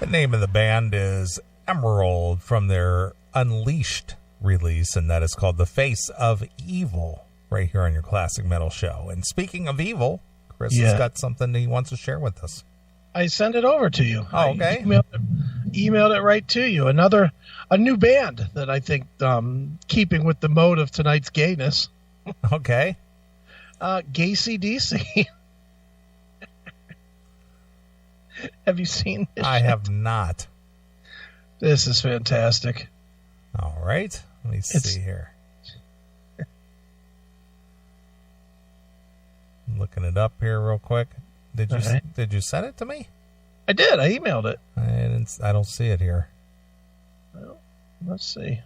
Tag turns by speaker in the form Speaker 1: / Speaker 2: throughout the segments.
Speaker 1: The name of the band is Emerald from their Unleashed release, and that is called The Face of Evil, right here on your Classic Metal Show. And speaking of evil, Chris has got something that he wants to share with us.
Speaker 2: I sent it over to you.
Speaker 1: Oh, okay.
Speaker 2: I emailed it right to you. A new band that I think, keeping with the mode of tonight's gayness.
Speaker 1: Okay.
Speaker 2: Gayc DC. Have you seen this?
Speaker 1: I have not.
Speaker 2: This is fantastic.
Speaker 1: All right. Let me see here. I'm looking it up here real quick. Did you send it to me?
Speaker 2: I did. I emailed it.
Speaker 1: I don't see it here.
Speaker 2: Well, let's see.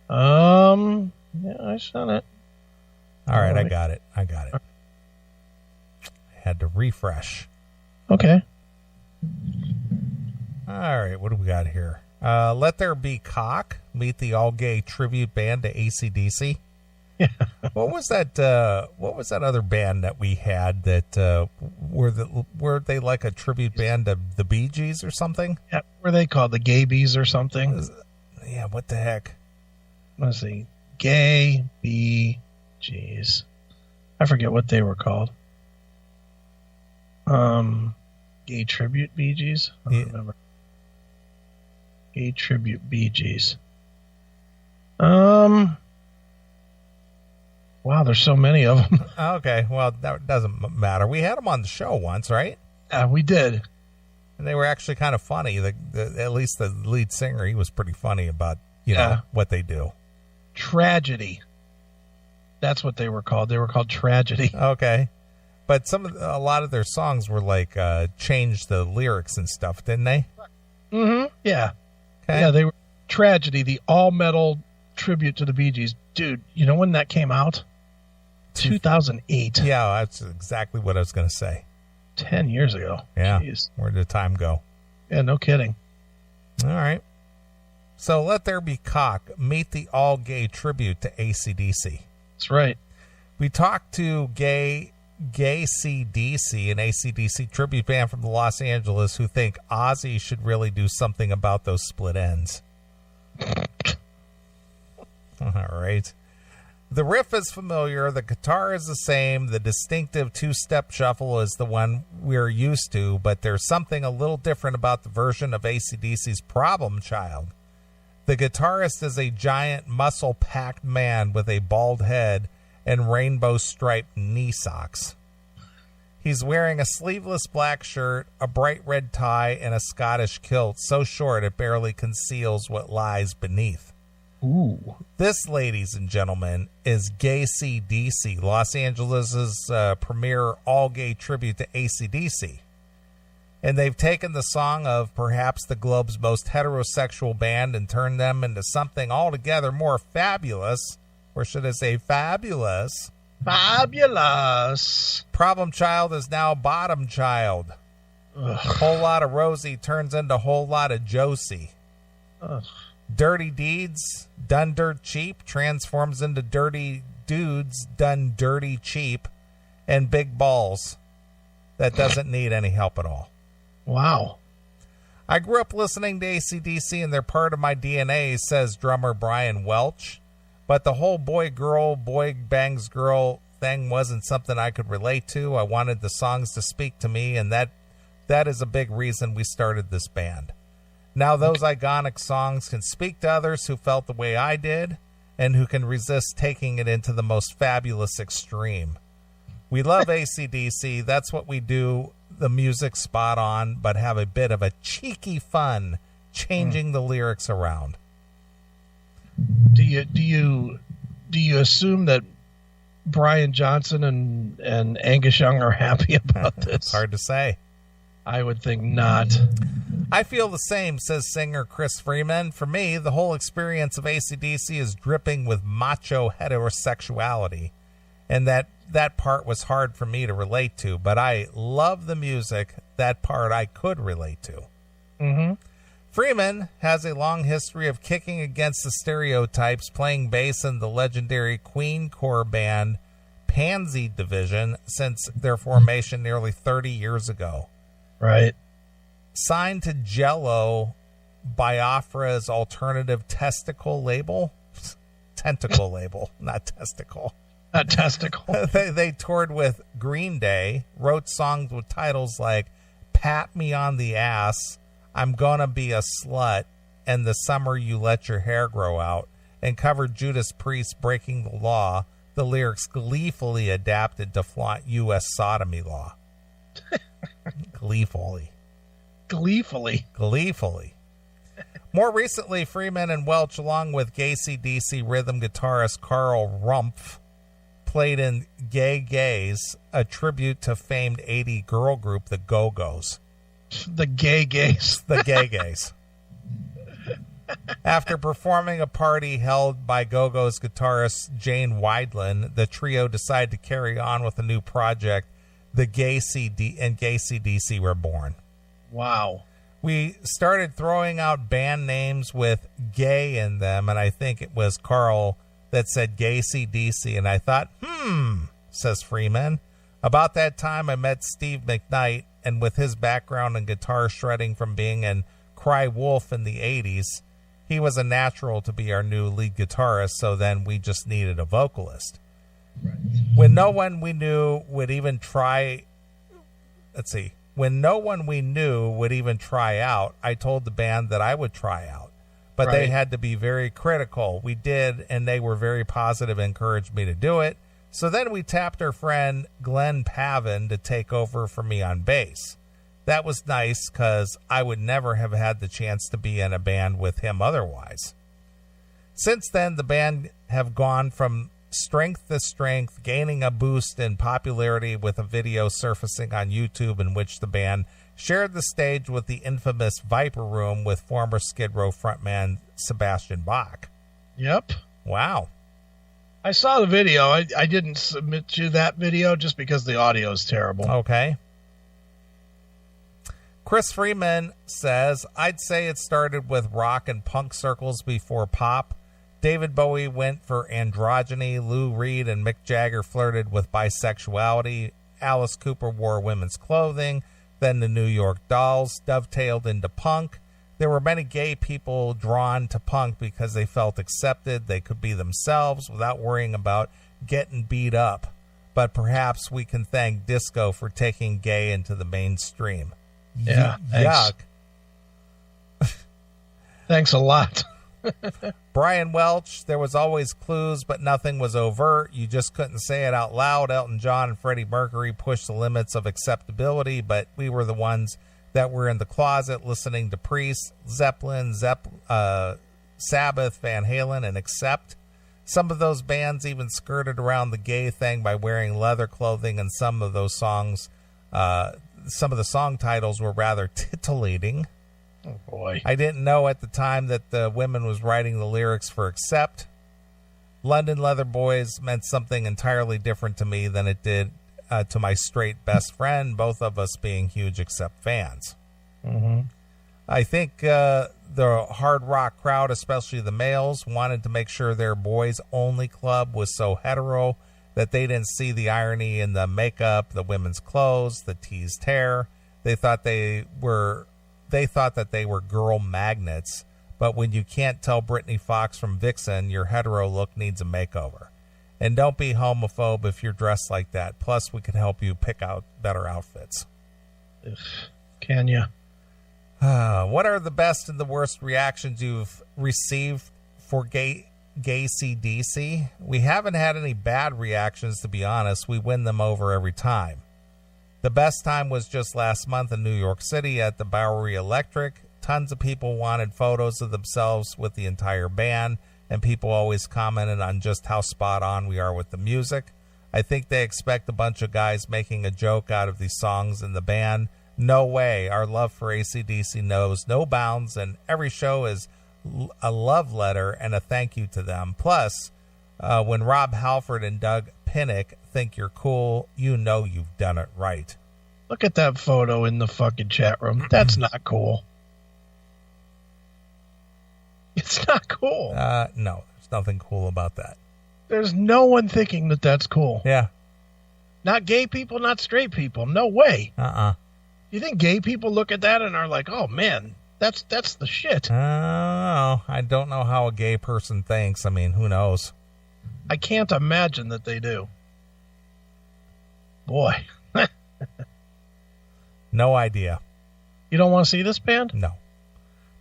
Speaker 2: Yeah, I sent it.
Speaker 1: All right. I got it. I had to refresh.
Speaker 2: Okay.
Speaker 1: All right. What do we got here? Let There Be Cock, meet the all-gay tribute band to AC/DC.
Speaker 2: Yeah.
Speaker 1: What was that other band that we had that were they like a tribute band to the Bee Gees or something?
Speaker 2: Yeah, were they called the Gay Bees or something?
Speaker 1: Yeah, what the heck?
Speaker 2: Let's see. Gay Bee Gees. I forget what they were called. Gay Tribute Bee Gees? I don't remember. Gay Tribute Bee Gees. Wow, there's so many of them.
Speaker 1: Okay, well, that doesn't matter. We had them on the show once, right?
Speaker 2: Yeah, we did.
Speaker 1: And they were actually kind of funny. At least the lead singer, he was pretty funny about, know, what they do.
Speaker 2: Tragedy. That's what they were called. They were called Tragedy.
Speaker 1: Okay. But a lot of their songs were like, changed the lyrics and stuff, didn't they?
Speaker 2: Mm-hmm. Yeah.
Speaker 1: Okay.
Speaker 2: Yeah, they were Tragedy, the all-metal tribute to the Bee Gees. Dude, you know when that came out? 2008.
Speaker 1: Yeah, that's exactly what I was going to say.
Speaker 2: 10 years ago.
Speaker 1: Yeah.
Speaker 2: Jeez.
Speaker 1: Where did time go?
Speaker 2: Yeah, no kidding.
Speaker 1: All right. So Let There Be Cock, meet the all-gay tribute to AC/DC.
Speaker 2: That's right.
Speaker 1: We talked to Gayc DC, an AC/DC tribute band from Los Angeles, who think Ozzy should really do something about those split ends. All right. The riff is familiar. The guitar is the same. The distinctive two-step shuffle is the one we're used to, but there's something a little different about the version of AC/DC's Problem Child. The guitarist is a giant, muscle-packed man with a bald head and rainbow-striped knee socks. He's wearing a sleeveless black shirt, a bright red tie, and a Scottish kilt so short it barely conceals what lies beneath.
Speaker 2: Ooh.
Speaker 1: This, ladies and gentlemen, is Gayc DC, Los Angeles' premier all-gay tribute to AC/DC. And they've taken the song of perhaps the globe's most heterosexual band and turned them into something altogether more fabulous. Or should I say fabulous?
Speaker 2: Fabulous.
Speaker 1: Problem Child is now Bottom Child. Ugh. Whole lot of Rosie turns into whole lot of Josie.
Speaker 2: Ugh.
Speaker 1: Dirty Deeds, done dirt cheap, transforms into Dirty Dudes, done dirty cheap, and Big Balls that doesn't need any help at all.
Speaker 2: Wow.
Speaker 1: I grew up listening to AC/DC and they're part of my DNA, says drummer Brian Welch. But the whole boy bangs girl thing wasn't something I could relate to. I wanted the songs to speak to me, and that is a big reason we started this band. Now those iconic songs can speak to others who felt the way I did and who can resist taking it into the most fabulous extreme. We love AC/DC. That's what we do. The music's spot on, but have a bit of a cheeky fun changing the lyrics around.
Speaker 2: Do you assume that Brian Johnson and Angus Young are happy about this?
Speaker 1: It's hard to say.
Speaker 2: I would think not.
Speaker 1: I feel the same, says singer Chris Freeman. For me, the whole experience of AC/DC is dripping with macho heterosexuality, and that part was hard for me to relate to, but I love the music. That part I could relate to.
Speaker 2: Mm-hmm.
Speaker 1: Freeman has a long history of kicking against the stereotypes, playing bass in the legendary Queen core band Pansy Division since their formation nearly 30 years ago.
Speaker 2: Right.
Speaker 1: signed to Jello Biafra's alternative testicle label. Tentacle label, not testicle.
Speaker 2: Not testicle.
Speaker 1: They toured with Green Day, wrote songs with titles like Pat Me on the Ass, I'm Gonna Be a Slut, and The Summer You Let Your Hair Grow Out, and covered Judas Priest Breaking the Law, the lyrics gleefully adapted to flaunt U.S. sodomy law. Gleefully. More recently, Freeman and Welch, along with Gayc rhythm guitarist Carl Rumpf, played in Gay Gays, a tribute to famed 80 girl group, the Go-Go's.
Speaker 2: The Gay Gays.
Speaker 1: The Gay Gays. After performing a party held by Go-Go's guitarist Jane Weidland, the trio decided to carry on with a new project, the Gayc were born.
Speaker 2: Wow.
Speaker 1: We started throwing out band names with gay in them, and I think it was Carl that said Gayc, and I thought, says Freeman. About that time, I met Steve McKnight, and with his background in guitar shredding from being in Cry Wolf in the 80s, he was a natural to be our new lead guitarist, so then we just needed a vocalist.
Speaker 2: Right.
Speaker 1: When no one we knew would even try out, I told the band that I would try out. But They had to be very critical. We did, and they were very positive and encouraged me to do it. So then we tapped our friend Glenn Pavin to take over for me on bass. That was nice because I would never have had the chance to be in a band with him otherwise. Since then, the band have gone from strength to strength, gaining a boost in popularity with a video surfacing on YouTube in which the band shared the stage with the infamous Viper Room with former Skid Row frontman Sebastian Bach.
Speaker 2: Yep.
Speaker 1: Wow.
Speaker 2: I saw the video. I didn't submit you that video just because the audio is terrible.
Speaker 1: Okay. Chris Freeman says, I'd say it started with rock and punk circles before pop. David Bowie went for androgyny. Lou Reed and Mick Jagger flirted with bisexuality. Alice Cooper wore women's clothing. Then the New York Dolls dovetailed into punk. There were many gay people drawn to punk because they felt accepted. They could be themselves without worrying about getting beat up. But perhaps we can thank disco for taking gay into the mainstream.
Speaker 2: Yeah.
Speaker 1: Yuck.
Speaker 2: Thanks a lot.
Speaker 1: Brian Welch, there was always clues, but nothing was overt. You just couldn't say it out loud. Elton John and Freddie Mercury pushed the limits of acceptability, but we were the ones that were in the closet listening to Priest, Zeppelin, Sabbath, Van Halen, and Accept. Some of those bands even skirted around the gay thing by wearing leather clothing, and some of the song titles were rather titillating.
Speaker 2: Oh, boy.
Speaker 1: I didn't know at the time that the women was writing the lyrics for Accept. London Leather Boys meant something entirely different to me than it did to my straight best friend, both of us being huge Accept fans.
Speaker 2: Mm-hmm.
Speaker 1: I think the hard rock crowd, especially the males, wanted to make sure their boys-only club was so hetero that they didn't see the irony in the makeup, the women's clothes, the teased hair. They thought that they were girl magnets, but when you can't tell Brittany Fox from Vixen, your hetero look needs a makeover. And don't be homophobe if you're dressed like that. Plus, we can help you pick out better outfits.
Speaker 2: Ugh, can you?
Speaker 1: What are the best and the worst reactions you've received for Gayc? We haven't had any bad reactions, to be honest. We win them over every time. The best time was just last month in New York City at the Bowery Electric. Tons of people wanted photos of themselves with the entire band, and people always commented on just how spot on we are with the music. I think they expect a bunch of guys making a joke out of these songs in the band. No way. Our love for AC/DC knows no bounds, and every show is a love letter and a thank you to them. Plus, when Rob Halford and Doug Pinnick think you're cool, you know you've done it right.
Speaker 2: Look at that photo in the fucking chat room. That's not cool. It's not cool.
Speaker 1: No, there's nothing cool about that.
Speaker 2: There's no one thinking that that's cool.
Speaker 1: Yeah.
Speaker 2: Not gay people, not straight people. No way. you think gay people look at that and are like, oh, man, that's the shit?
Speaker 1: I don't know how a gay person thinks. I mean, who knows?
Speaker 2: I can't imagine that they do. Boy.
Speaker 1: No idea.
Speaker 2: You don't want to see this band?
Speaker 1: No.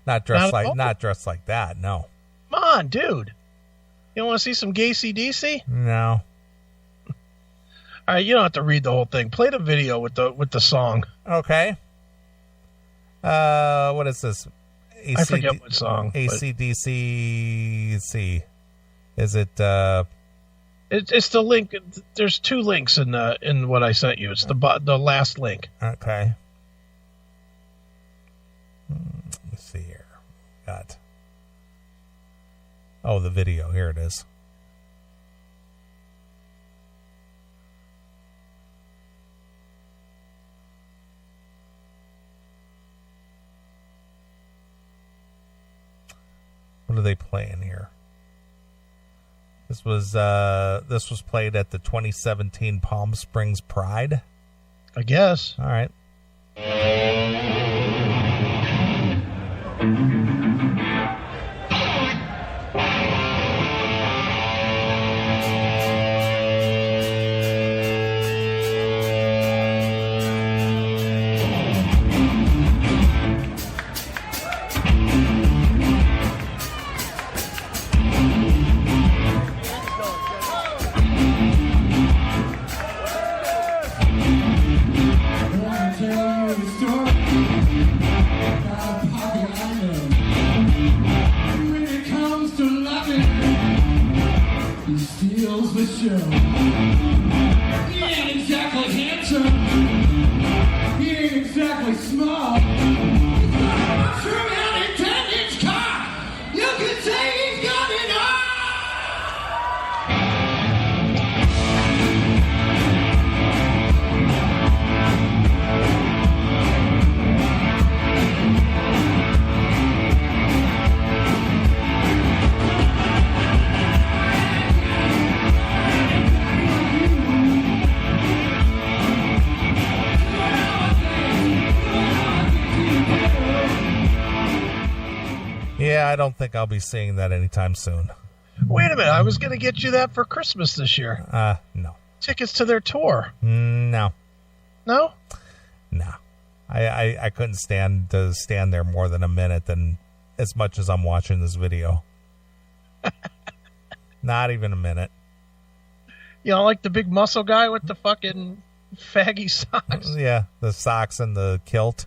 Speaker 1: Not dressed like that, no.
Speaker 2: Come on, dude. You don't want to see some gay CDC?
Speaker 1: No.
Speaker 2: All right, you don't have to read the whole thing. Play the video with the song.
Speaker 1: Okay. What is this?
Speaker 2: I forget what song.
Speaker 1: ACDC. Is it?
Speaker 2: It's the link. There's two links in what I sent you. It's the last link.
Speaker 1: Okay. Let me see here. Got. Oh, the video. Here it is. What are they playing here? This was played at the 2017 Palm Springs Pride.
Speaker 2: I guess.
Speaker 1: All right. I don't think I'll be seeing that anytime soon.
Speaker 2: Wait a minute. I was going to get you that for Christmas this year.
Speaker 1: No.
Speaker 2: Tickets to their tour.
Speaker 1: No.
Speaker 2: No?
Speaker 1: No. I couldn't stand there more than a minute than as much as I'm watching this video. Not even a minute.
Speaker 2: You know, like the big muscle guy with the fucking faggy socks.
Speaker 1: Yeah, the socks and the kilt.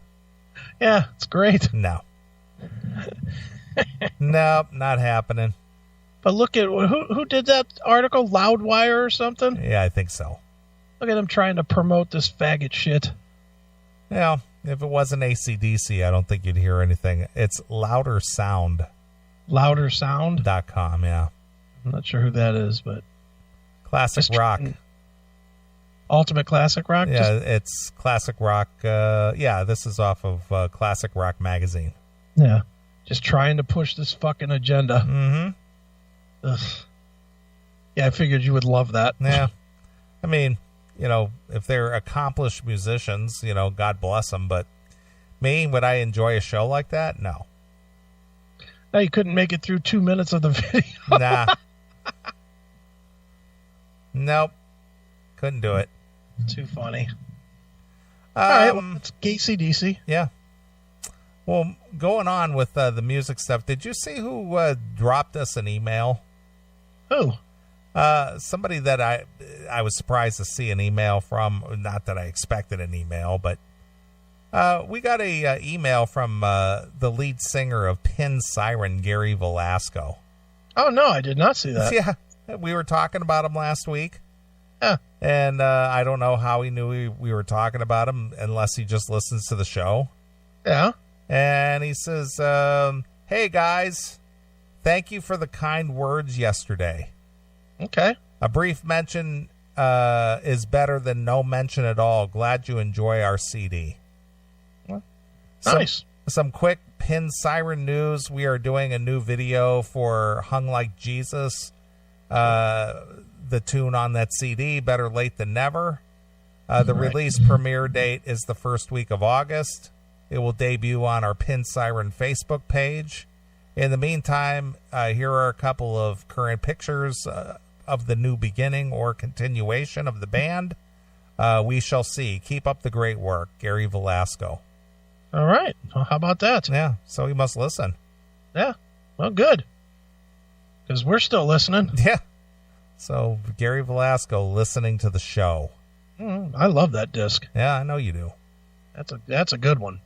Speaker 2: Yeah, it's great.
Speaker 1: No. Nope, not happening.
Speaker 2: But look at who did that article? Loudwire or something?
Speaker 1: Yeah, I think so.
Speaker 2: Look at them trying to promote this faggot shit.
Speaker 1: Yeah, if it wasn't AC/DC, I don't think you'd hear anything. It's Louder Sound.
Speaker 2: Loudersound.com,
Speaker 1: yeah.
Speaker 2: I'm not sure who that is, but
Speaker 1: classic rock.
Speaker 2: Ultimate classic rock?
Speaker 1: Yeah, it's classic rock. This is off of Classic Rock magazine.
Speaker 2: Yeah. Just trying to push this fucking agenda.
Speaker 1: Mm-hmm.
Speaker 2: Ugh. Yeah, I figured you would love that.
Speaker 1: Yeah. I mean, if they're accomplished musicians, God bless them. But me, would I enjoy a show like that? No.
Speaker 2: No, you couldn't make it through 2 minutes of the video.
Speaker 1: Nah. Nope. Couldn't do it.
Speaker 2: Too funny. All right, well, it's AC/DC.
Speaker 1: Yeah. Well, going on with the music stuff, did you see who dropped us an email?
Speaker 2: Who?
Speaker 1: Somebody that I was surprised to see an email from. Not that I expected an email, but we got a email from the lead singer of Pin Siren, Gary Velasco.
Speaker 2: Oh, no, I did not see that.
Speaker 1: Yeah, we were talking about him last week.
Speaker 2: Yeah.
Speaker 1: And I don't know how he knew we were talking about him unless he just listens to the show.
Speaker 2: Yeah.
Speaker 1: And he says, hey, guys, thank you for the kind words yesterday.
Speaker 2: Okay.
Speaker 1: A brief mention is better than no mention at all. Glad you enjoy our CD.
Speaker 2: Well, nice.
Speaker 1: Some quick Pin Siren news. We are doing a new video for Hung Like Jesus, the tune on that CD, Better Late Than Never. The release premiere date is the first week of August. It will debut on our Pin Siren Facebook page. In the meantime, here are a couple of current pictures of the new beginning or continuation of the band. We shall see. Keep up the great work, Gary Velasco.
Speaker 2: All right. Well, how about that?
Speaker 1: Yeah, so he must listen.
Speaker 2: Yeah. Well, good. Because we're still listening.
Speaker 1: Yeah. So, Gary Velasco listening to the show.
Speaker 2: I love that disc.
Speaker 1: Yeah, I know you do.
Speaker 2: That's a good one.